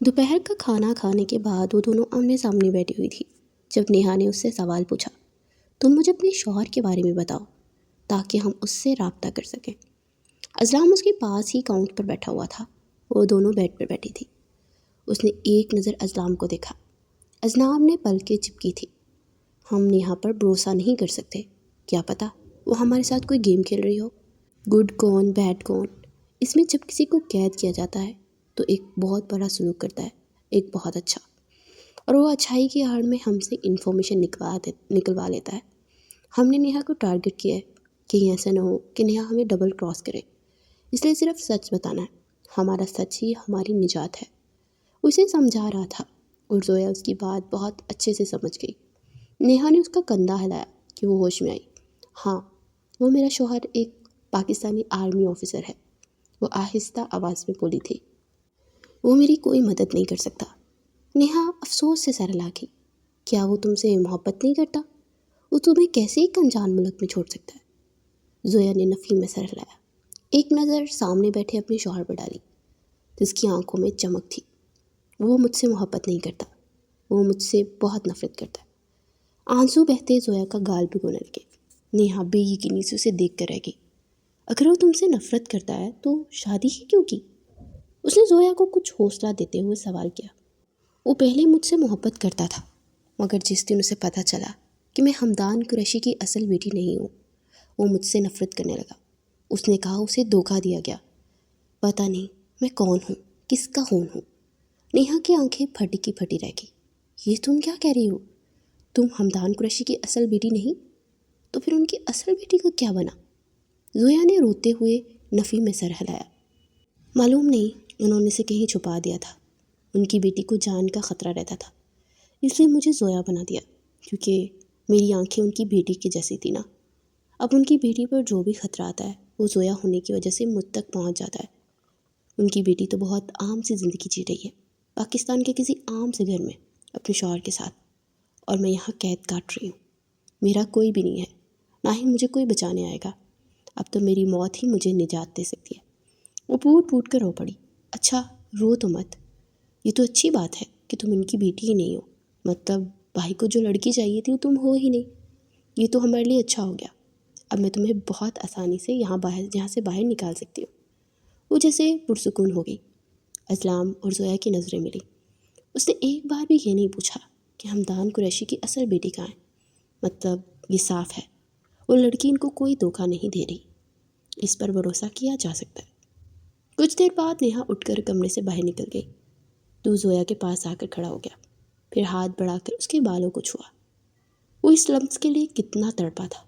دوپہر کا کھانا کھانے کے بعد وہ دونوں آمنے سامنے بیٹھی ہوئی تھی جب نیہا نے اس سے سوال پوچھا، تم مجھے اپنے شوہر کے بارے میں بتاؤ تاکہ ہم اس سے رابطہ کر سکیں۔ اسلام اس کے پاس ہی کاؤنٹ پر بیٹھا ہوا تھا، وہ دونوں بیڈ پر بیٹھی تھی۔ اس نے ایک نظر اسلام کو دیکھا۔ اسلام نے پلکیں چپکی تھی۔ ہم نیہا پر بھروسہ نہیں کر سکتے، کیا پتہ وہ ہمارے ساتھ کوئی گیم کھیل رہی ہو۔ گڈ کون بیڈ کون، اس میں جب کسی کو قید کیا جاتا ہے تو ایک بہت بڑا سلوک کرتا ہے، ایک بہت اچھا، اور وہ اچھائی کی آڑ میں ہم سے انفارمیشن نکلوا لیتا ہے۔ ہم نے نیہا کو ٹارگٹ کیا ہے کہ ایسا نہ ہو کہ نیہا ہمیں ڈبل کراس کرے، اس لیے صرف سچ بتانا ہے، ہمارا سچ ہی ہماری نجات ہے۔ اسے سمجھا رہا تھا اور زویا اس کی بات بہت اچھے سے سمجھ گئی۔ نیہا نے اس کا کندھا ہلایا کہ وہ ہوش میں آئی۔ ہاں، وہ میرا شوہر ایک پاکستانی آرمی آفیسر ہے، وہ آہستہ آواز میں بولی تھی۔ وہ میری کوئی مدد نہیں کر سکتا۔ نیہا افسوس سے سر ہلا گئی۔ کیا وہ تم سے محبت نہیں کرتا؟ وہ تمہیں کیسے ایک انجان ملک میں چھوڑ سکتا ہے؟ زویا نے نفی میں سر ہلایا، ایک نظر سامنے بیٹھے اپنے شوہر پر ڈالی جس کی آنکھوں میں چمک تھی۔ وہ مجھ سے محبت نہیں کرتا، وہ مجھ سے بہت نفرت کرتا ہے۔ آنسو بہتے زویا کا گال بھگونے لگے۔ نیہا بے یقینی سے اسے دیکھ کر رہ گئی۔ اگر وہ تم سے نفرت کرتا ہے تو شادی ہی کیوں کی؟ اس نے زویا کو کچھ حوصلہ دیتے ہوئے سوال کیا۔ وہ پہلے مجھ سے محبت کرتا تھا، مگر جس دن اسے پتہ چلا کہ میں حمدان قریشی کی اصل بیٹی نہیں ہوں، وہ مجھ سے نفرت کرنے لگا۔ اس نے کہا اسے دھوکہ دیا گیا۔ پتہ نہیں میں کون ہوں، کس کا خون ہوں۔ نیہا کی آنکھیں پھٹی کی پھٹی رہ گئی۔ یہ تم کیا کہہ رہی ہو؟ تم حمدان قریشی کی اصل بیٹی نہیں تو پھر ان کی اصل بیٹی کا کیا بنا؟ زویا نے روتے ہوئے نفی میں سر ہلایا۔ معلوم نہیں، انہوں نے اسے کہیں چھپا دیا تھا۔ ان کی بیٹی کو جان کا خطرہ رہتا تھا، اس لیے مجھے زویا بنا دیا، کیونکہ میری آنکھیں ان کی بیٹی کی جیسی تھی نا۔ اب ان کی بیٹی پر جو بھی خطرہ آتا ہے وہ زویا ہونے کی وجہ سے مجھ تک پہنچ جاتا ہے۔ ان کی بیٹی تو بہت عام سی زندگی جی رہی ہے، پاکستان کے کسی عام سے گھر میں اپنے شوہر کے ساتھ، اور میں یہاں قید کاٹ رہی ہوں۔ میرا کوئی بھی نہیں ہے، نہ ہی مجھے کوئی بچانے آئے گا۔ اب تو میری موت ہی مجھے نجات دے سکتی ہے۔ وہ پھوٹ پھوٹ کر رو پڑی۔ اچھا، رو تو مت، یہ تو اچھی بات ہے کہ تم ان کی بیٹی ہی نہیں ہو، مطلب بھائی کو جو لڑکی چاہیے تھی وہ تم ہو ہی نہیں۔ یہ تو ہمارے لیے اچھا ہو گیا، اب میں تمہیں بہت آسانی سے یہاں سے باہر نکال سکتی ہوں۔ وہ جیسے پرسکون ہو گئی۔ اسلام اور زویا کی نظریں ملی۔ اس نے ایک بار بھی یہ نہیں پوچھا کہ حمدان قریشی کی اصل بیٹی کہاں ہے۔ مطلب یہ صاف ہے، وہ لڑکی ان کو کوئی دھوکہ نہیں دے رہی، اس پر بھروسہ کیا جا سکتا ہے۔ کچھ دیر بعد نیہا اٹھ کر کمرے سے باہر نکل گئی۔ تو زویا کے پاس آ کر کھڑا ہو گیا، پھر ہاتھ بڑھا کر اس کے بالوں کو چھوا۔ وہ اس لمس کے لیے کتنا تڑپا تھا۔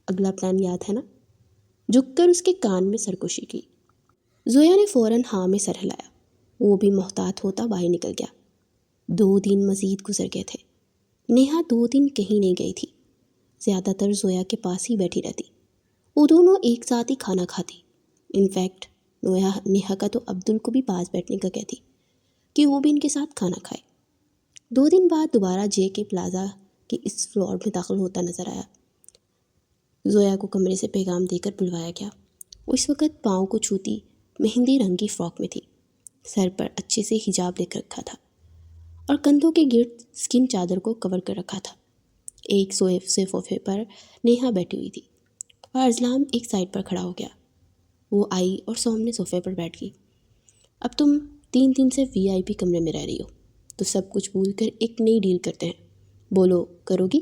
اگلا پلان یاد ہے نا؟ جھک کر اس کے کان میں سرکشی کی۔ زویا نے فوراً ہاں میں سر ہلایا۔ وہ بھی محتاط ہوتا باہر نکل گیا۔ 2 دن مزید گزر گئے تھے۔ نیہا 2 دن کہیں نہیں گئی تھی، زیادہ تر زویا کے پاس ہی بیٹھی رہتی۔ وہ دونوں ایک ساتھ ہی کھانا کھاتی۔ انفیکٹ نیہا کا تو عبدل کو بھی پاس بیٹھنے کا کہتی کہ وہ بھی ان کے ساتھ کھانا کھائے۔ 2 دن بعد دوبارہ جے کے پلازا کے اس فلور میں داخل ہوتا نظر آیا۔ زویا کو کمرے سے پیغام دے کر بلوایا گیا۔ وہ اس وقت پاؤں کو چھوتی مہندی رنگ کی فراک میں تھی، سر پر اچھے سے حجاب لے کر رکھا تھا اور کندھوں کے گرد اسکن چادر کو کور کر رکھا تھا۔ ایک صوفے پر نیہا بیٹھی ہوئی تھی اور اسلام ایک سائڈ پر کھڑا ہو گیا۔ وہ آئی اور سامنے صوفے پر بیٹھ گئی۔ اب تم 3 دن سے VIP کمرے میں رہ رہی ہو تو سب کچھ بھول کر ایک نئی ڈیل کرتے ہیں، بولو کرو گی؟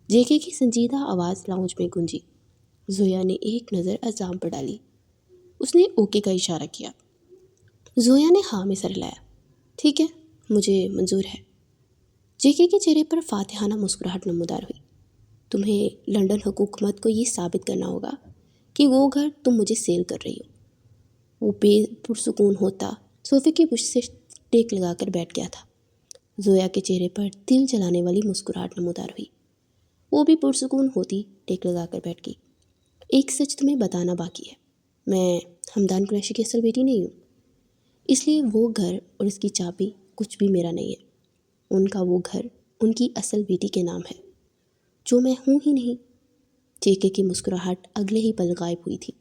JK کی سنجیدہ آواز لاؤنج میں گونجی۔ زویا نے ایک نظر اسلام پر ڈالی۔ اس نے اوکے کا اشارہ کیا۔ زویا نے ہاں میں سر ہلایا۔ ٹھیک ہے، مجھے منظور ہے۔ JK کے چہرے پر فاتحانہ مسکراہٹ نمودار ہوئی۔ تمہیں لنڈن حکومت کو یہ ثابت کرنا ہوگا کہ وہ گھر تم مجھے سیل کر رہی ہو۔ وہ بے پرسکون ہوتا صوفے کی پشت سے ٹیک لگا کر بیٹھ گیا تھا۔ زویا کے چہرے پر دل جلانے والی مسکراہٹ نمودار ہوئی۔ وہ بھی پرسکون ہوتی ٹیک لگا کر بیٹھ گئی۔ ایک سچ تمہیں بتانا باقی ہے، میں حمدان قریشی کی اصل بیٹی نہیں ہوں، اس لیے وہ گھر اور اس کی چابی کچھ بھی میرا نہیں ہے۔ ان کا وہ گھر ان کی اصل بیٹی کے نام ہے، جو میں ہوں ہی نہیں۔ JK کی مسکراہٹ اگلے ہی پل غائب ہوئی تھی۔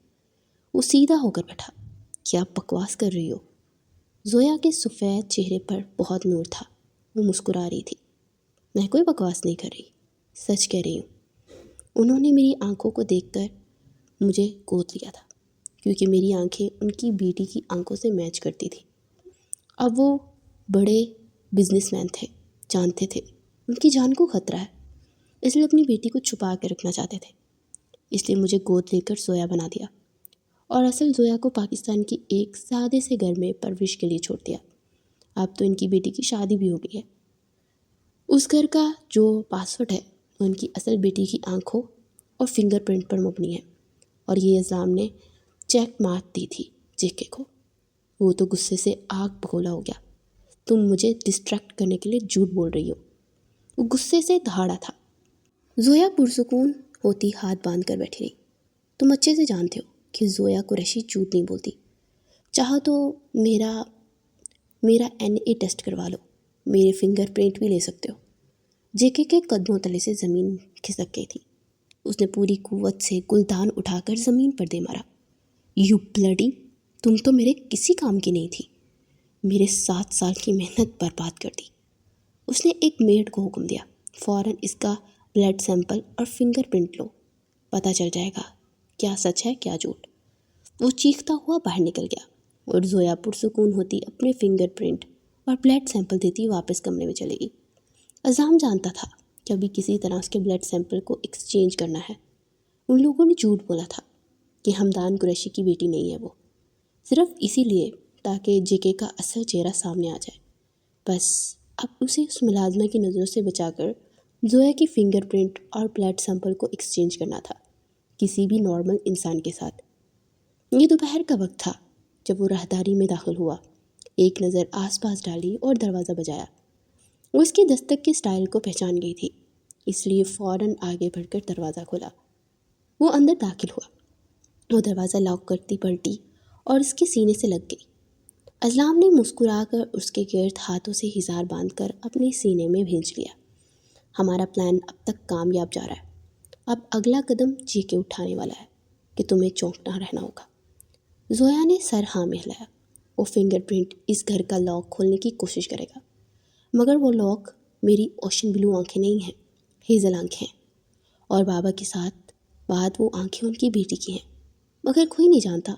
وہ سیدھا ہو کر بیٹھا۔ کیا بکواس کر رہی ہو؟ زویا کے سفید چہرے پر بہت نور تھا، وہ مسکرا رہی تھی۔ میں کوئی بکواس نہیں کر رہی، سچ کہہ رہی ہوں۔ انہوں نے میری آنکھوں کو دیکھ کر مجھے گود لیا تھا، کیونکہ میری آنکھیں ان کی بیٹی کی آنکھوں سے میچ کرتی تھی۔ اب وہ بڑے بزنس مین تھے، جانتے تھے ان کی جان کو خطرہ ہے، اس لیے اپنی بیٹی کو چھپا کے رکھنا چاہتے تھے، اس لیے مجھے گود لے کر زویا بنا دیا، اور اصل زویا کو پاکستان کی ایک سادے سے گھر میں پرورش کے لیے چھوڑ دیا۔ اب تو ان کی بیٹی کی شادی بھی ہو گئی ہے۔ اس گھر کا جو پاسورڈ ہے وہ ان کی اصل بیٹی کی آنکھوں اور فنگر پرنٹ پر مبنی ہے، اور یہ اعظام نے چیک مار دی تھی جیکے کو۔ وہ تو غصے سے آگ بگولا ہو گیا۔ تم مجھے ڈسٹریکٹ کرنے کے لیے جھوٹ بول رہی ہو، وہ غصے سے دہاڑا تھا۔ زویا پرسکون ہوتی ہاتھ باندھ کر بیٹھی رہی۔ تم اچھے سے جانتے ہو کہ زویا قریشی جھوٹ نہیں بولتی۔ چاہو تو میرا DNA ٹیسٹ کروا لو، میرے فنگر پرنٹ بھی لے سکتے ہو۔ جیکے کے قدموں تلے سے زمین کھسک گئی تھی۔ اس نے پوری قوت سے گلدان اٹھا کر زمین پر دے مارا۔ یو بلڈی، تم تو میرے کسی کام کی نہیں تھی، میرے 7 سال کی محنت برباد کر دی۔ اس نے ایک میڈ کو حکم دیا، فوراً اس کا بلڈ سیمپل اور فنگر پرنٹ لو، پتہ چل جائے گا کیا سچ ہے کیا جھوٹ۔ وہ چیختا ہوا باہر نکل گیا، اور زویا پرسکون ہوتی اپنے فنگر پرنٹ اور بلڈ سیمپل دیتی واپس کمرے میں چلے گئی۔ اعظام جانتا تھا کہ ابھی کسی طرح اس کے بلڈ سیمپل کو ایکسچینج کرنا ہے۔ ان لوگوں نے جھوٹ بولا تھا کہ حمدان قریشی کی بیٹی نہیں ہے وہ، صرف اسی لیے تاکہ جیکے کا اصل چہرہ سامنے آ جائے۔ بس اب اسے اس ملازمہ کی نظروں سے بچا کر زویا کی فنگر پرنٹ اور بلڈ سیمپل کو ایکسچینج کرنا تھا، کسی بھی نارمل انسان کے ساتھ۔ یہ دوپہر کا وقت تھا جب وہ راہداری میں داخل ہوا، ایک نظر آس پاس ڈالی اور دروازہ بجایا۔ وہ اس کی دستک کے سٹائل کو پہچان گئی تھی، اس لیے فوراً آگے بڑھ کر دروازہ کھولا۔ وہ اندر داخل ہوا، وہ دروازہ لاک کرتی پلٹی اور اس کے سینے سے لگ گئی۔ اعظام نے مسکرا کر اس کے گرد ہاتھوں سے ہزار باندھ کر اپنے سینے میں بھینچ لیا۔ ہمارا پلان اب تک کامیاب جا رہا ہے، اب اگلا قدم جیکے اٹھانے والا ہے کہ تمہیں چونکنا رہنا ہوگا۔ زویا نے سر ہاں میں ہلایا۔ وہ فنگر پرنٹ اس گھر کا لاک کھولنے کی کوشش کرے گا، مگر وہ لاک میری اوشن بلو آنکھیں نہیں ہیں، ہیزل آنکھیں ہیں، اور بابا کے ساتھ بعد وہ آنکھیں ان کی بیٹی کی ہیں، مگر کوئی نہیں جانتا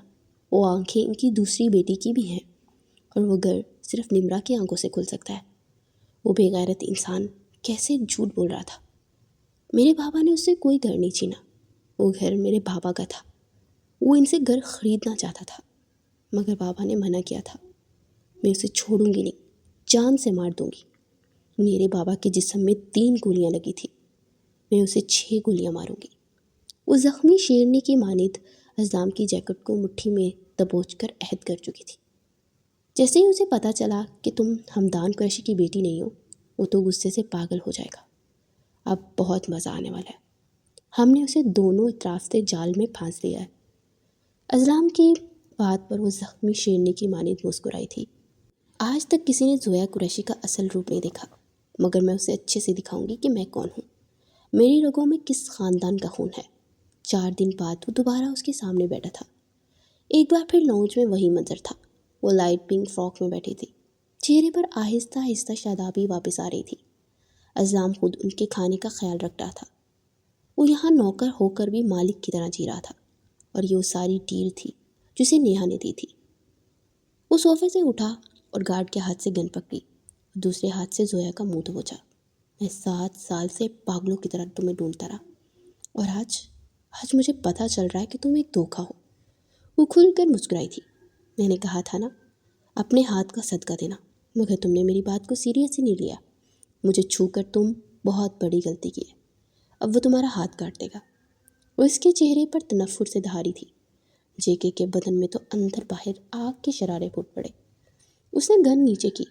وہ آنکھیں ان کی دوسری بیٹی کی بھی ہیں، اور وہ گھر صرف نمرا کی آنکھوں سے کھل سکتا ہے۔ وہ بے غیرت انسان کیسے جھوٹ بول رہا تھا۔ میرے بابا نے اس سے کوئی گھر نہیں چھینا، وہ گھر میرے بابا کا تھا۔ وہ ان سے گھر خریدنا چاہتا تھا، مگر بابا نے منع کیا تھا۔ میں اسے چھوڑوں گی نہیں، جان سے مار دوں گی۔ میرے بابا کے جسم میں 3 گولیاں لگی تھی، میں اسے 6 گولیاں ماروں گی۔ وہ زخمی شیرنی کی مانند اعظام کی جیکٹ کو مٹھی میں دبوچ کر عہد کر چکی تھی۔ جیسے ہی اسے پتہ چلا کہ تم حمدان قریشی کی بیٹی نہیں ہو، وہ تو غصے سے پاگل ہو جائے گا۔ اب بہت مزہ آنے والا ہے۔ ہم نے اسے دونوں اطراف سے جال میں پھانس لیا ہے۔ اعظام کی بات پر وہ زخمی شیرنی کی مانند مسکرائی تھی۔ آج تک کسی نے زویا قریشی کا اصل روپ نہیں دیکھا، مگر میں اسے اچھے سے دکھاؤں گی کہ میں کون ہوں، میری رگوں میں کس خاندان کا خون ہے۔ 4 دن بعد وہ دوبارہ اس کے سامنے بیٹھا تھا۔ ایک بار پھر لاؤنج میں وہی منظر تھا۔ وہ لائٹ پنک فراک میں بیٹھی تھی، چہرے پر آہستہ آہستہ شادابی واپس آ رہی تھی۔ اعظام خود ان کے کھانے کا خیال رکھ رہا تھا۔ وہ یہاں نوکر ہو کر بھی مالک کی طرح جی رہا تھا، اور یہ وہ ساری ڈیل تھی جسے نیہا نے دی تھی۔ وہ صوفے سے اٹھا اور گارڈ کے ہاتھ سے گن پکڑی، اور دوسرے ہاتھ سے زویا کا منہ دبوچا۔ میں 7 سال سے پاگلوں کی طرح تمہیں ڈھونڈتا رہا، اور آج مجھے پتہ چل رہا ہے کہ تم ایک دھوکہ ہو۔ وہ کھل کر مسکرائی تھی۔ میں نے کہا تھا نا، اپنے ہاتھ کا صدقہ دینا، مگر تم نے میری بات کو سیریس ہی نہیں لیا۔ مجھے چھو کر تم بہت بڑی غلطی کی ہے، اب وہ تمہارا ہاتھ کاٹ دے گا۔ وہ اس کے چہرے پر تنفر سے دھاری تھی۔ جیکے کے بدن میں تو اندر باہر آگ کے شرارے پھوٹ پڑے۔ اس نے گن نیچے کی،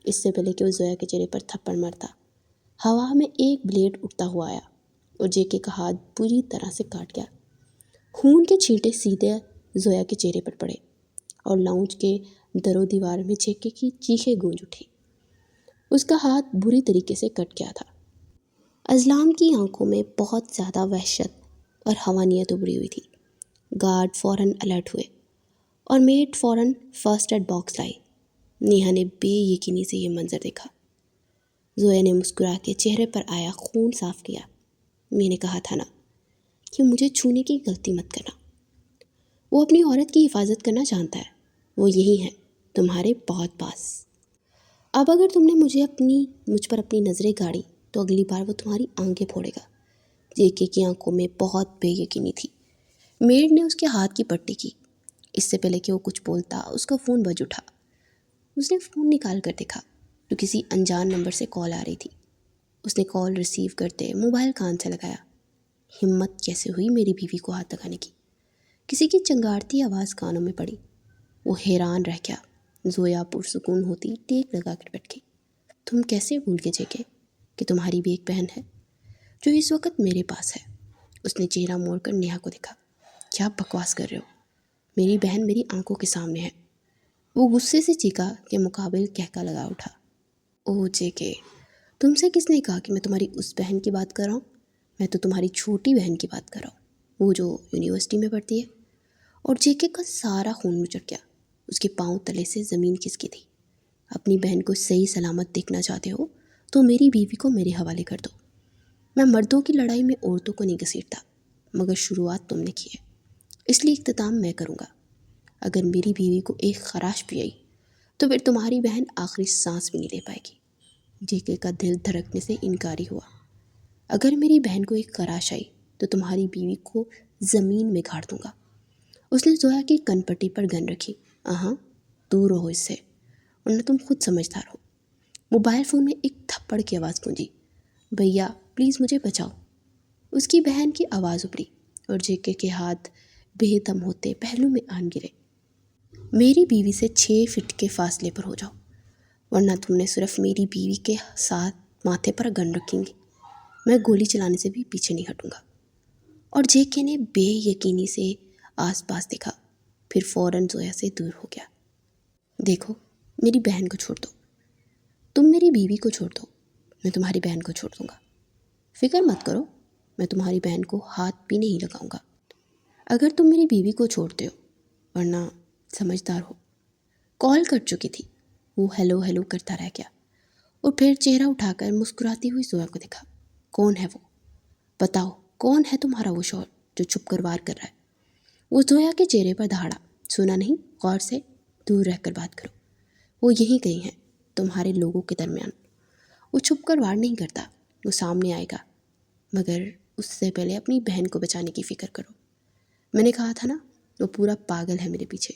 اس سے پہلے کہ وہ زویا کے چہرے پر تھپڑ مارتا۔ ہوا میں ایک بلیڈ اٹھتا ہوا آیا، اور جیکے کا ہاتھ بری طرح سے کاٹ گیا۔ خون کے چھینٹے سیدھے زویا کے چہرے پر پڑے، اور لاؤنج کے در و دیوار میں جیکے کی چیخیں گونج اٹھی۔ اس کا ہاتھ بری طریقے سے کٹ گیا تھا۔ اعظام کی آنکھوں میں بہت زیادہ وحشت اور حیوانیت ابھری ہوئی تھی۔ گارڈ فوراً الرٹ ہوئے، اور میڈ فوراً فرسٹ ایڈ باکس لائی۔ نیہا نے بے یقینی سے یہ منظر دیکھا۔ زویا نے مسکرا کے چہرے پر آیا خون صاف کیا۔ میں نے کہا تھا نا کہ مجھے چھونے کی غلطی مت کرنا۔ وہ اپنی عورت کی حفاظت کرنا جانتا ہے، وہ یہی ہے تمہارے بہت پاس۔ اب اگر تم نے مجھ پر اپنی نظریں گاڑی تو اگلی بار وہ تمہاری آنکھیں پھوڑے گا۔ جے کی آنکھوں میں بہت بے یقینی تھی۔ میڈ نے اس کے ہاتھ کی پٹی کی۔ اس سے پہلے کہ وہ کچھ بولتا اس کا فون بج اٹھا۔ اس نے فون نکال کر دیکھا تو کسی انجان نمبر سے کال آ رہی تھی۔ اس نے کال ریسیو کرتے موبائل کان سے لگایا۔ ہمت کیسے ہوئی میری بیوی کو ہاتھ لگانے کی؟ کسی کی چنگارتی آواز کانوں میں پڑی۔ وہ حیران رہ گیا۔ زویا پرسکون ہوتی ٹیک لگا کر بیٹھ گئی۔ تم کیسے بھول کے جے کے کہ تمہاری بھی ایک بہن ہے جو اس وقت میرے پاس ہے؟ اس نے چہرہ موڑ کر نیہا کو دیکھا۔ کیا بکواس کر رہے ہو؟ میری بہن میری آنکھوں کے سامنے ہے۔ وہ غصے سے چیخا کہ مقابل کہکا لگا اٹھا۔ اوہ جے کے، تم سے کس نے کہا کہ میں تمہاری اس بہن کی بات کر رہا ہوں؟ میں تو تمہاری چھوٹی بہن کی بات کر رہا ہوں، وہ جو یونیورسٹی میں پڑھتی ہے۔ اور جے کے کا سارا خون مچڑ گیا۔ اس کے پاؤں تلے سے زمین کھسکی تھی۔ اپنی بہن کو صحیح سلامت دیکھنا چاہتے ہو تو میری بیوی کو میرے حوالے کر دو۔ میں مردوں کی لڑائی میں عورتوں کو نہیں گھسیٹتا، مگر شروعات تم نے کی ہے، اس لیے اختتام میں کروں گا۔ اگر میری بیوی کو ایک خراش بھی آئی تو پھر تمہاری بہن آخری سانس بھی نہیں لے پائے گی۔ جے کے کا دل دھڑکنے سے انکاری ہوا۔ اگر میری بہن کو ایک خراش آئی تو تمہاری بیوی کو زمین میں گاڑ دوں گا۔ اس نے زویا کی کن پٹی پر گن رکھی۔ دور رہو اس سے، ورنہ تم خود سمجھدار ہو۔ موبائل فون میں ایک تھپڑ کی آواز گونجی۔ بھیا پلیز مجھے بچاؤ۔ اس کی بہن کی آواز ابھری اور جے کے ہاتھ بے دم ہوتے پہلو میں آن گرے۔ میری بیوی سے 6 فٹ کے فاصلے پر ہو جاؤ، ورنہ تم نے صرف میری بیوی کے ساتھ ماتھے پر گن رکھیں گی۔ میں گولی چلانے سے بھی پیچھے نہیں ہٹوں گا۔ اور جے کے نے بے یقینی سے آس پاس دیکھا، پھر فوراً زویا سے دور ہو گیا۔ دیکھو میری بہن کو چھوڑ دو، تم میری بیوی کو چھوڑ دو، میں تمہاری بہن کو چھوڑ دوں گا۔ فکر مت کرو، میں تمہاری بہن کو ہاتھ بھی نہیں لگاؤں گا اگر تم میری بیوی کو چھوڑتے ہو، ورنہ سمجھدار ہو۔ کال کٹ چکی تھی۔ وہ ہیلو ہیلو کرتا رہ گیا اور پھر چہرہ اٹھا کر مسکراتی ہوئی زویا کو دیکھا۔ کون ہے وہ؟ بتاؤ کون ہے تمہارا وہ شوہر جو چھپ کر وار کر رہا ہے؟ وہ زویا کے چہرے پر دہاڑا۔ سنا نہیں؟ غور سے، دور رہ کر بات کرو۔ وہ یہیں کہیں ہیں تمہارے لوگوں کے درمیان۔ وہ چھپ کر وار نہیں کرتا، وہ سامنے آئے گا، مگر اس سے پہلے اپنی بہن کو بچانے کی فکر کرو۔ میں نے کہا تھا نا، وہ پورا پاگل ہے میرے پیچھے۔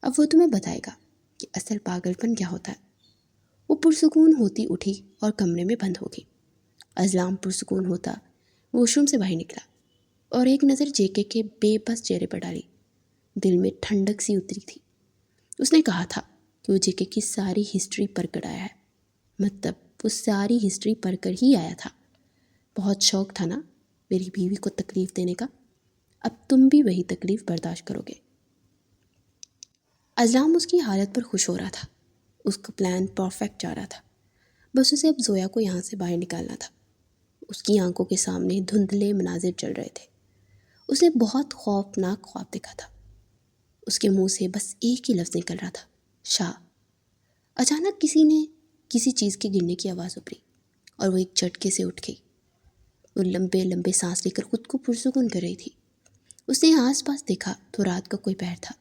اب وہ تمہیں بتائے گا کہ اصل پاگل پن کیا ہوتا ہے۔ وہ پرسکون ہوتی اٹھی اور کمرے میں بند ہو گئی۔ اذلان پرسکون ہوتا واش روم سے باہر نکلا اور ایک نظر جے کے بے بس چہرے پر ڈالی۔ دل میں ٹھنڈک سی اتری تھی۔ اس نے کہا تھا کہ وہ جے کی ساری ہسٹری پڑھ کر آیا ہے، مطلب وہ ساری ہسٹری پڑھ کر ہی آیا تھا۔ بہت شوق تھا نا میری بیوی کو تکلیف دینے کا، اب تم بھی وہی تکلیف برداشت کرو گے۔ اذلان اس کی حالت پر خوش ہو رہا تھا۔ اس کا پلان پرفیکٹ جا رہا تھا، بس اسے اب زویا کو یہاں سے باہر نکالنا تھا۔ اس کی آنکھوں کے سامنے دھندلے مناظر چل رہے تھے۔ اس نے بہت خوفناک خواب دیکھا تھا۔ اس کے منہ سے بس ایک ہی لفظ نکل رہا تھا، شاہ۔ اچانک کسی چیز کے گرنے کی آواز ابھری اور وہ ایک جھٹکے سے اٹھ گئی۔ وہ لمبے لمبے سانس لے کر خود کو پرسکون کر رہی تھی۔ اس نے آس پاس دیکھا تو رات کا کوئی پہر تھا۔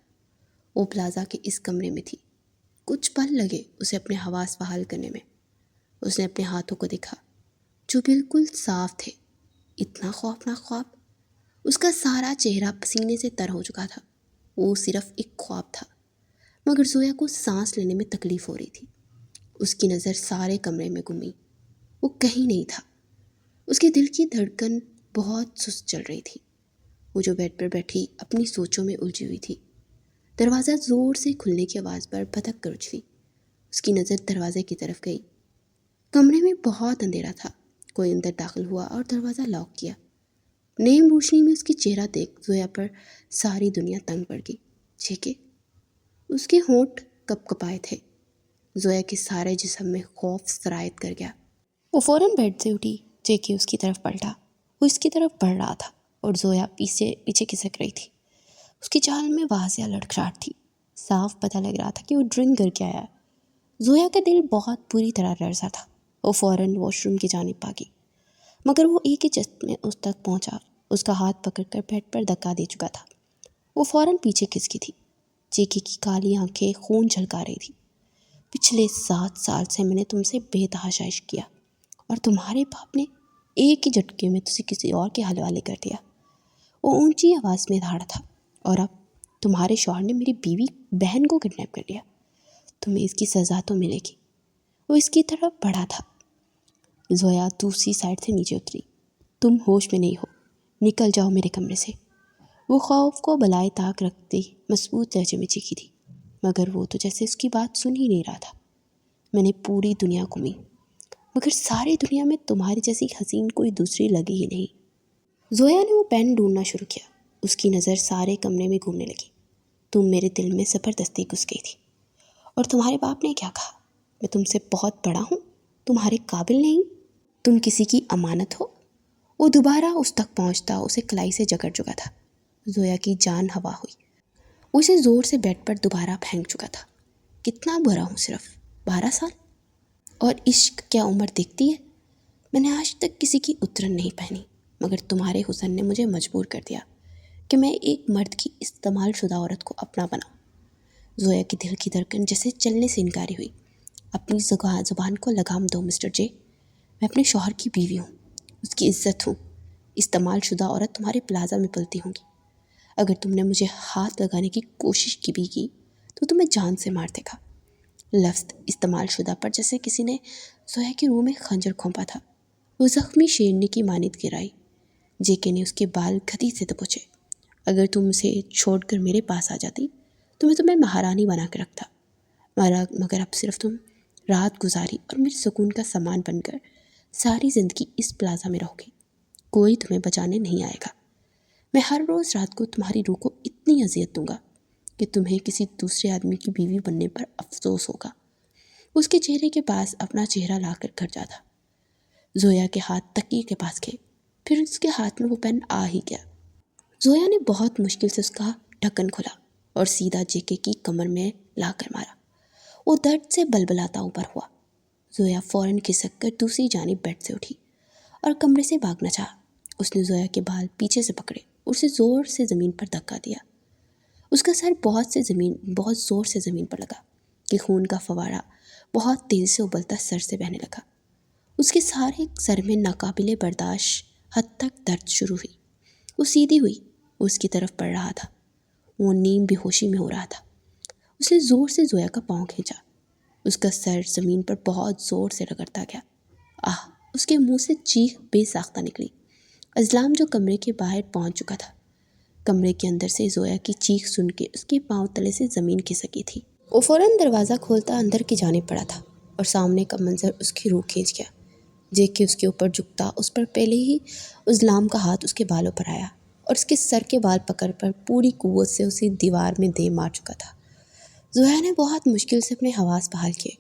وہ پلازا کے اس کمرے میں تھی۔ کچھ پل لگے اسے اپنے حواس بحال کرنے میں۔ اس نے اپنے ہاتھوں کو دیکھا جو بالکل صاف تھے۔ اتنا خوفناک خواب! اس کا سارا چہرہ پسینے سے تر ہو چکا تھا۔ وہ صرف ایک خواب تھا، مگر زویا کو سانس لینے میں تکلیف ہو رہی تھی۔ اس کی نظر سارے کمرے میں گھومی، وہ کہیں نہیں تھا۔ اس کے دل کی دھڑکن بہت سست چل رہی تھی۔ وہ جو بیڈ پر بیٹھی اپنی سوچوں میں الجھی ہوئی تھی۔ دروازہ زور سے کھلنے کی آواز پر بھدک کر اچھی۔ اس کی نظر دروازے کی طرف گئی۔ کمرے میں بہت اندھیرا تھا۔ کوئی اندر داخل ہوا اور دروازہ لاک کیا۔ نیم روشنی میں اس کی چہرہ دیکھ زویا پر ساری دنیا تنگ پڑ گئی۔ چھیکے! اس کے ہونٹ کپ کپائے تھے۔ زویا کے سارے جسم میں خوف سرایت کر گیا۔ وہ فوراً بیڈ سے اٹھی۔ جیکے اس کی طرف پلٹا۔ وہ اس کی طرف بڑھ رہا تھا اور زویا پیچھے کھسک رہی تھی۔ اس کی چال میں واضح لڑکھڑاہٹ تھی۔ صاف پتہ لگ رہا تھا کہ وہ ڈرنک کر کے آیا ہے۔ زویا کا دل بہت بری طرح لرزا تھا۔ وہ فوراً واش روم کی جانب بھاگی، مگر وہ ایک ہی جست میں اس تک پہنچا، اس کا ہاتھ پکڑ کر بیڈ پر دھکا دے چکا تھا۔ وہ فوراً پیچھے کھسکی تھی۔ جیکی کی کالی آنکھیں خون جھلکا رہی تھی۔ پچھلے 7 سال سے میں نے تم سے بے تحاشا عشق کیا، اور تمہارے باپ نے ایک ہی جھٹکے میں تجھے کسی اور کے حوالے کر دیا۔ وہ اونچی آواز میں دھاڑا تھا، اور اب تمہارے شوہر نے میری بیوی بہن کو کڈنیپ کر لیا۔ تمہیں اس کی سزا تو ملے گی۔ وہ اس کی طرف بڑھا تھا۔ زویا دوسری سائڈ سے نیچے اتری۔ تم ہوش میں نہیں ہو، نکل جاؤ میرے کمرے سے۔ وہ خوف کو بلائے طاق رکھتی مضبوط لہجے میں چیخی تھی، مگر وہ تو جیسے اس کی بات سن ہی نہیں رہا تھا۔ میں نے پوری دنیا گھومی، مگر ساری دنیا میں تمہاری جیسی حسین کوئی دوسری لگی ہی نہیں۔ زویا نے وہ پین ڈھونڈنا شروع کیا۔ اس کی نظر سارے کمرے میں گھومنے لگی۔ تم میرے دل میں زبردستی گھس گئی تھی، اور تمہارے باپ نے کیا کہا؟ میں تم سے بہت بڑا ہوں، تمہارے قابل نہیں، تم کسی کی امانت ہو۔ وہ دوبارہ اس تک پہنچتا اسے کلائی سے جکڑ چکا تھا۔ زویا کی جان ہوا ہوئی۔ وہ اسے زور سے بیڈ پر دوبارہ پھینک چکا تھا۔ کتنا برا ہوں، صرف 12 سال؟ اور عشق کیا عمر دیکھتی ہے؟ میں نے آج تک کسی کی اترن نہیں پہنی، مگر تمہارے حسن نے مجھے مجبور کر دیا کہ میں ایک مرد کی استعمال شدہ عورت کو اپنا بناؤں۔ زویا کی دل کی دھڑکن جیسے چلنے سے انکاری ہوئی۔ اپنی زبان کو لگام دو مسٹر جے۔ میں اپنے شوہر کی بیوی ہوں، اس کی عزت ہوں۔ استعمال شدہ عورت تمہارے پلازا میں پلتی ہوں گی۔ اگر تم نے مجھے ہاتھ لگانے کی کوشش بھی کی تو تمہیں جان سے مار دے گا۔ لفظ استعمال شدہ پر جیسے کسی نے زویا کی روح میں خنجر کھونپا تھا۔ وہ زخمی شیرنی کی مانند گرائی۔ جیکے نے اس کے بال گھتی سے دبوچے۔ اگر تم اسے چھوڑ کر میرے پاس آ جاتی تو میں تمہیں مہارانی بنا کے رکھتا، مگر اب صرف تم رات گزاری اور میرے سکون کا سامان بن کر ساری زندگی اس پلازا میں رہو گی۔ کوئی تمہیں بچانے نہیں آئے گا۔ میں ہر روز رات کو تمہاری روح کو اتنی اذیت دوں گا کہ تمہیں کسی دوسرے آدمی کی بیوی بننے پر افسوس ہوگا۔ اس کے چہرے کے پاس اپنا چہرہ لا کر گھر جاتا۔ زویا کے ہاتھ تکیے کے پاس گئے، پھر اس کے ہاتھ میں وہ پین آ ہی گیا۔ زویا نے بہت مشکل سے اس کا ڈھکن کھولا اور سیدھا جیکے کی کمر میں لا کر مارا۔ وہ درد سے بلبلاتا اوپر ہوا۔ زویا فوراً کھسک کر دوسری جانب بیڈ سے اٹھی اور کمرے سے بھاگنا چاہا۔ اس نے زویا کے بال پیچھے سے پکڑے، اسے زور سے زمین پر دھکا دیا۔ اس کا سر بہت زور سے زمین پر لگا کہ خون کا فوارہ بہت تیزی سے ابلتا سر سے بہنے لگا۔ اس کے سارے سر میں ناقابل برداشت حد تک درد شروع ہوئی۔ وہ سیدھی ہوئی، وہ اس کی طرف بڑھ رہا تھا۔ وہ نیم بے ہوشی میں ہو رہا تھا۔ اس نے زور سے زویا کا پاؤں کھینچا۔ اس کا سر زمین پر بہت زور سے رگڑتا گیا۔ آہ! اس کے منہ سے چیخ بے ساختہ نکلی۔ اضلام جو کمرے کے باہر پہنچ چکا تھا، کمرے کے اندر سے زویا کی چیخ سن کے اس کے پاؤں تلے سے زمین کھسکی تھی۔ وہ فوراً دروازہ کھولتا اندر کی جانب پڑا تھا، اور سامنے کا منظر اس کی روح کھینچ گیا۔ دیکھ کے اس کے اوپر جھکتا، اس پر پہلے ہی اضلام کا ہاتھ اس کے بالوں پر آیا اور اس کے سر کے بال پکڑ پر پوری قوت سے اسے دیوار میں دے مار چکا تھا۔ زویا نے بہت مشکل سے اپنے حواس بحال کیے،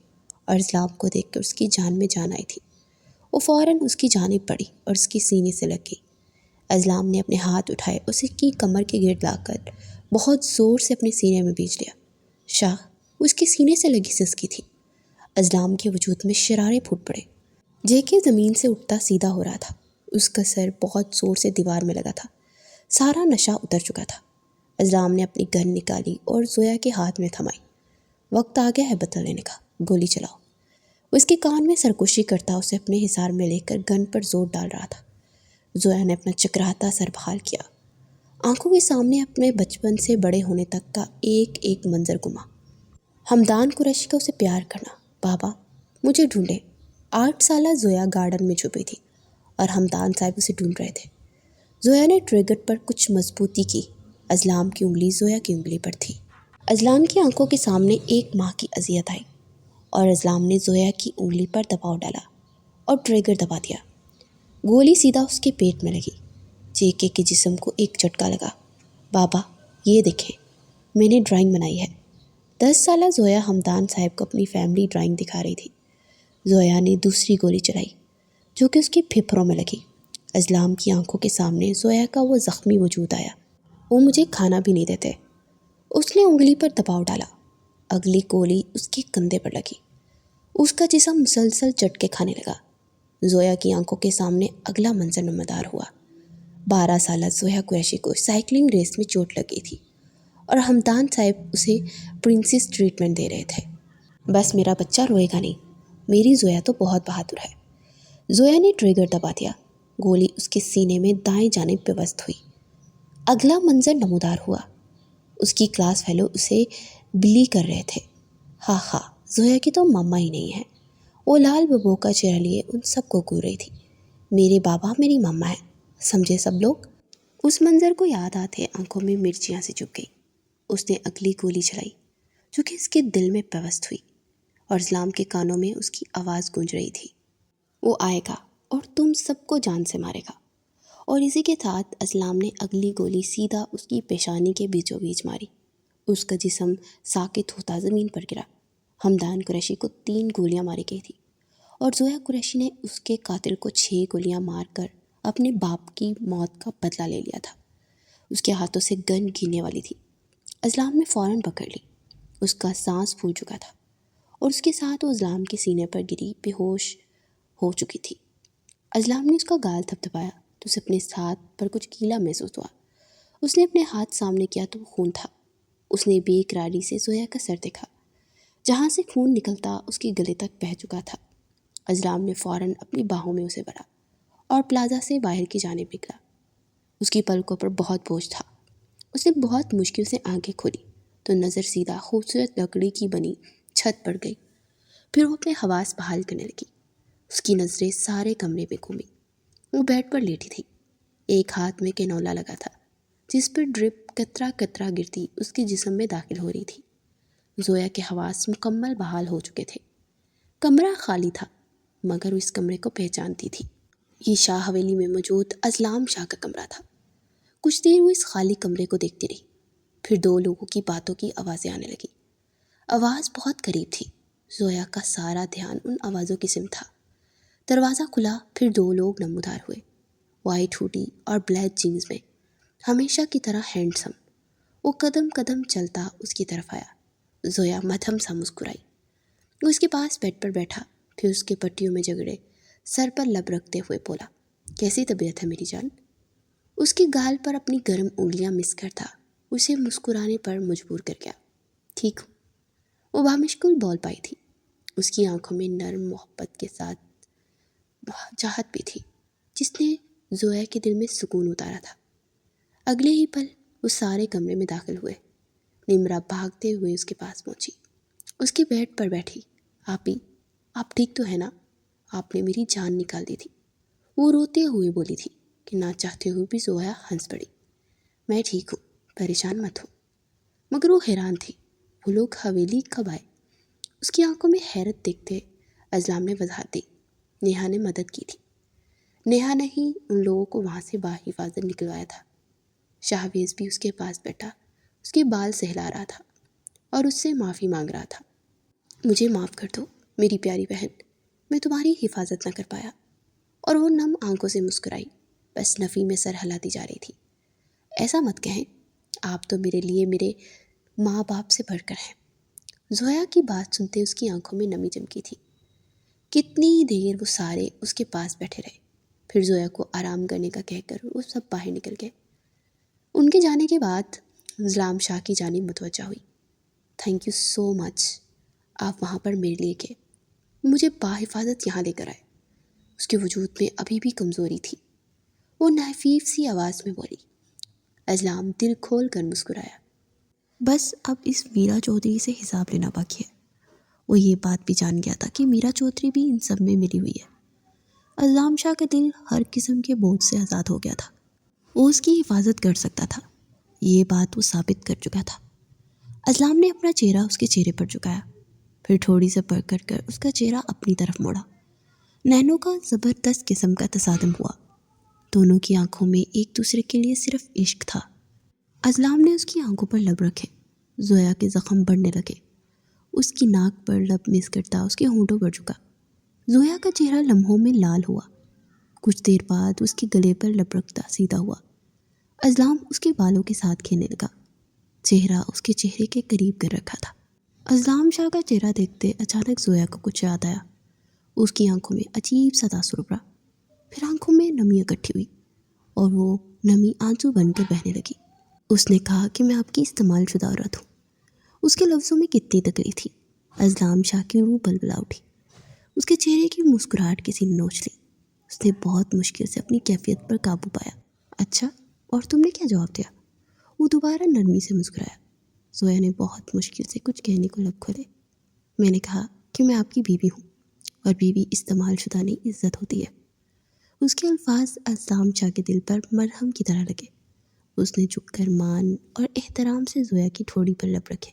اور اضلام کو دیکھ کر اس کی جان میں جان آئی تھی۔ وہ فوراً اس کی جانب بڑھی اور اس کے سینے سے لگ گئی۔ اضلام نے اپنے ہاتھ اٹھائے، اس کی کمر کے گرد لا کر بہت زور سے اپنے سینے میں بیچ لیا۔ شاہ! وہ اس کے سینے سے لگی سسکی تھی۔ اضلام کے وجود میں شرارے پھوٹ پڑے۔ جیکے زمین سے اٹھتا سیدھا ہو رہا تھا۔ اس کا سر بہت زور سے دیوار میں لگا تھا۔ سارا نشہ اتر چکا تھا۔ اضلام نے اپنی گن نکالی اور زویا کے ہاتھ میں تھمائی۔ وقت آ گیا ہے بدلہ لینے کا، گولی چلاؤ۔ وہ اس کے کان میں سرکشی کرتا اسے اپنے حصار میں لے کر گن پر زور ڈال رہا تھا۔ زویا نے اپنا چکراتا سر بحال کیا۔ آنکھوں کے سامنے اپنے بچپن سے بڑے ہونے تک کا ایک ایک منظر گھما۔ حمدان قریشی کا اسے پیار کرنا۔ بابا مجھے ڈھونڈے۔ 8 سالہ زویا گارڈن میں چھپی تھی اور حمدان صاحب اسے ڈھونڈ رہے تھے۔ زویا نے ٹریگر پر کچھ مضبوطی کی۔ اضلام کی انگلی زویا کی انگلی پر تھی۔ اضلام کی آنکھوں کے سامنے ایک ماں کی اذیت آئی، اور اضلام نے زویا کی انگلی پر دباؤ ڈالا اور ٹریگر دبا دیا۔ گولی سیدھا اس کے پیٹ میں لگی۔ جیکے کے جسم کو ایک جھٹکا لگا۔ بابا یہ دیکھیں، میں نے ڈرائنگ بنائی ہے۔ 10 سالہ زویا حمدان صاحب کو اپنی فیملی ڈرائنگ دکھا رہی تھی۔ زویا نے دوسری گولی چلائی جو کہ اس کے پھیپھڑوں میں لگی۔ اضلام کی آنکھوں کے سامنے زویا کا وہ زخمی وجود آیا۔ وہ مجھے کھانا بھی نہیں دیتے۔ اس نے انگلی پر دباؤ ڈالا۔ اگلی گولی اس کے کندھے پر لگی۔ اس کا جسم مسلسل چٹکے کھانے لگا۔ زویا کی آنکھوں کے سامنے اگلا منظر نمودار ہوا۔ 12 سالہ زویا قریشی کو سائیکلنگ ریس میں چوٹ لگ گئی تھی اور حمدان صاحب اسے پرنسس ٹریٹمنٹ دے رہے تھے۔ بس میرا بچہ روئے گا نہیں، میری زویا تو بہت بہادر ہے۔ زویا نے ٹریگر دبا دیا، گولی اس کے سینے میں دائیں جانب پیوست ہوئی۔ اگلا منظر نمودار ہوا، اس کی کلاس فیلو اسے بلی کر رہے تھے۔ ہاں زویا کی تو ماما ہی نہیں ہے۔ وہ لال ببو کا چہرہ لیے ان سب کو گھور رہی تھی۔ میرے بابا میری ماما ہے، سمجھے سب لوگ؟ اس منظر کو یاد آتے آنکھوں میں مرچیاں سے چپ گئی۔ اس نے اگلی گولی چلائی جو کہ اس کے دل میں پیوست ہوئی اور اسلام کے کانوں میں اس کی آواز گونج رہی تھی، وہ آئے گا اور تم سب کو جان سے مارے گا۔ اور اسی کے ساتھ اسلام نے اگلی گولی سیدھا اس کی پیشانی کے بیچوں بیچ ماری۔ اس کا جسم ساکت ہوتا زمین پر گرا۔ حمدان قریشی کو 3 گولیاں ماری گئی تھی اور زویا قریشی نے اس کے قاتل کو 6 گولیاں مار کر اپنے باپ کی موت کا بدلہ لے لیا تھا۔ اس کے ہاتھوں سے گن گرنے والی تھی۔ اسلام نے فوراً پکڑ لی۔ اس کا سانس پھول چکا تھا اور اس کے ساتھ وہ اسلام کے سینے پر گری بے ہوش ہو چکی تھی۔ اسلام نے اس کا گال تھپتھپایا تو اسے اپنے ہاتھ پر کچھ گیلا محسوس ہوا۔ اس نے اپنے ہاتھ سامنے کیا تو خون تھا۔ اس نے بے قراری سے زویا کا سر دیکھا، جہاں سے خون نکلتا اس کے گلے تک بہہ چکا تھا۔ اسلام نے فوراً اپنی باہوں میں اسے بھرا اور پلازا سے باہر کی جانب نکلا۔ اس کی پلکوں پر بہت بوجھ تھا۔ اس نے بہت مشکل سے آنکھیں کھولی تو نظر سیدھا خوبصورت لکڑی کی بنی چھت پر گئی۔ پھر وہ اپنے حواس بحال کرنے لگی۔ اس کی نظریں سارے کمرے میں گھومی۔ وہ بیڈ پر لیٹی تھی، ایک ہاتھ میں کینولا لگا تھا جس پر ڈرپ قطرہ قطرہ گرتی اس کے جسم میں داخل ہو رہی تھی۔ زویا کے حواس مکمل بحال ہو چکے تھے۔ کمرہ خالی تھا مگر وہ اس کمرے کو پہچانتی تھی۔ یہ شاہ حویلی میں موجود اسلام شاہ کا کمرہ تھا۔ کچھ دیر وہ اس خالی کمرے کو دیکھتی رہی، پھر 2 لوگوں کی باتوں کی آوازیں آنے لگی۔ آواز بہت قریب تھی۔ زویا کا سارا دھیان ان آوازوں کی سمت تھا۔ دروازہ کھلا، پھر 2 لوگ نمودار ہوئے، وائٹ ہوڈی اور بلیک جینز میں، ہمیشہ کی طرح ہینڈسم۔ وہ قدم قدم چلتا اس کی طرف آیا۔ زویا مدھم سا مسکرائی۔ وہ اس کے پاس بیڈ پر بیٹھا، پھر اس کے پٹیوں میں جگڑے سر پر لب رکھتے ہوئے بولا، کیسی طبیعت ہے میری جان؟ اس کے گال پر اپنی گرم انگلیاں مس کرتا اسے مسکرانے پر مجبور کر گیا۔ ٹھیک ہوں۔ وہ بامشکل بول پائی تھی۔ اس کی آنکھوں میں نرم محبت کے ساتھ چاہت بھی تھی جس نے زویا کے دل میں سکون اتارا تھا۔ اگلے ہی پل وہ سارے کمرے میں داخل ہوئے۔ نمرا بھاگتے ہوئے اس کے پاس پہنچی، اس کے بیڈ پر بیٹھی۔ آپی، آپ ٹھیک تو ہے نا؟ آپ نے میری جان نکال دی تھی، وہ روتے ہوئے بولی تھی کہ نہ چاہتے ہوئے بھی زویا ہنس پڑی۔ میں ٹھیک ہوں، پریشان مت ہو۔ مگر وہ حیران تھی، وہ لوگ حویلی کب آئے؟ اس کی آنکھوں میں حیرت دیکھتے اسلام نے وضاحت دی، نیہا نے مدد کی تھی۔ نیہا نے ہی ان لوگوں کو وہاں سے باحفاظت نکلوایا تھا۔ شاہویز بھی اس کے پاس بیٹھا، اس کے بال سہلا رہا تھا اور اس سے معافی مانگ رہا تھا۔ مجھے معاف کر دو میری پیاری بہن، میں تمہاری حفاظت نہ کر پایا۔ اور وہ نم آنکھوں سے مسکرائی، بس نفی میں سر ہلاتی جا رہی تھی۔ ایسا مت کہیں، آپ تو میرے لیے میرے ماں باپ سے بڑھ کر ہیں۔ زویا کی بات سنتے اس کی آنکھوں میں نمی چمکی تھی۔ کتنی دیر وہ سارے اس کے پاس بیٹھے رہے، پھر زویا کو آرام کرنے کا کہہ کر وہ سب باہر نکل گئے۔ ان کے جانے کے بعد اسلام شاہ کی جانب متوجہ ہوئی۔ تھینک یو سو مچ، آپ وہاں پر میرے لیے گئے، مجھے باحفاظت یہاں لے کر آئے۔ اس کے وجود میں ابھی بھی کمزوری تھی۔ وہ نحیف سی آواز میں بولی۔ اسلام دل کھول کر مسکرایا۔ بس اب اس میرا چودھری سے حساب لینا باقی ہے۔ وہ یہ بات بھی جان گیا تھا کہ میرا چودھری بھی ان سب میں ملی ہوئی ہے۔ اسلام شاہ کا دل ہر قسم کے بوجھ سے آزاد ہو گیا تھا۔ وہ اس کی حفاظت کر سکتا تھا، یہ بات وہ ثابت کر چکا تھا۔ اسلام نے اپنا چہرہ اس کے چہرے پر جھکایا، پھر تھوڑی سے بڑھ کر اس کا چہرہ اپنی طرف موڑا۔ نینوں کا زبردست قسم کا تصادم ہوا۔ دونوں کی آنکھوں میں ایک دوسرے کے لیے صرف عشق تھا۔ اسلام نے اس کی آنکھوں پر لب رکھے۔ زویا کے زخم بڑھنے لگے۔ اس کی ناک پر لب مس کرتا اس کے ہونٹوں پر جھکا۔ زویا کا چہرہ لمحوں میں لال ہوا۔ کچھ دیر بعد اس کے گلے پر لب رکھتا سیدھا ہوا۔ اسلام اس کے بالوں کے ساتھ کھیلنے لگا، چہرہ اس کے چہرے کے قریب کر رکھا تھا۔ اذلام شاہ کا چہرہ دیکھتے اچانک زویا کو کچھ یاد آیا۔ اس کی آنکھوں میں عجیب سا تاثر ابھرا، پھر آنکھوں میں نمی اکٹھی ہوئی اور وہ نمی آنسو بن کر بہنے لگی۔ اس نے کہا کہ میں آپ کی استعمال شدہ عورت ہوں۔ اس کے لفظوں میں کتنی تکلیف تھی۔ اذلام شاہ کی روح بلبلا اٹھی، اس کے چہرے کی مسکراہٹ کسی نے نوچ لی۔ اس نے بہت مشکل سے اپنی کیفیت پر قابو پایا۔ اچھا، اور تم نے کیا جواب دیا؟ وہ دوبارہ نرمی سے مسکرایا۔ زویا نے بہت مشکل سے کچھ کہنے کو لب کھولے۔ میں نے کہا کہ میں آپ کی بیوی ہوں، اور بیوی استعمال شدہ نہیں عزت ہوتی ہے۔ اس کے الفاظ اذلام شاہ کے دل پر مرہم کی طرح لگے۔ اس نے جھک کر مان اور احترام سے زویا کی ٹھوڑی پر لب رکھے۔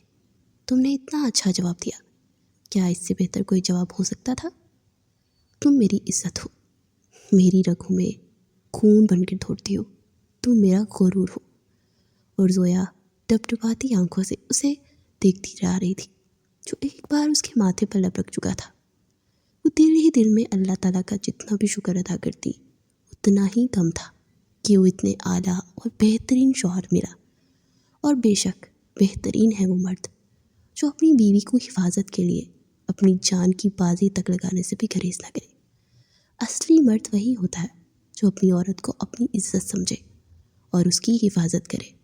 تم نے اتنا اچھا جواب دیا، کیا اس سے بہتر کوئی جواب ہو سکتا تھا؟ تم میری عزت ہو، میری رگوں میں خون بن کر دوڑتی ہو، تم میرا غرور ہو۔ اور زویا ڈبڈباتی آنکھوں سے اسے دیکھتی رہ رہی تھی، جو ایک بار اس کے ماتھے پر لب رکھ چکا تھا۔ وہ دل ہی دل میں اللہ تعالیٰ کا جتنا بھی شکر ادا کرتی اتنا ہی کم تھا کہ وہ اتنے اعلیٰ اور بہترین شوہر ملا۔ اور بے شک بہترین ہے وہ مرد جو اپنی بیوی کو حفاظت کے لیے اپنی جان کی بازی تک لگانے سے بھی گریز نہ کرے۔ اصلی مرد وہی ہوتا ہے جو اپنی عورت کو اپنی عزت سمجھے اور اس کی حفاظت کرے۔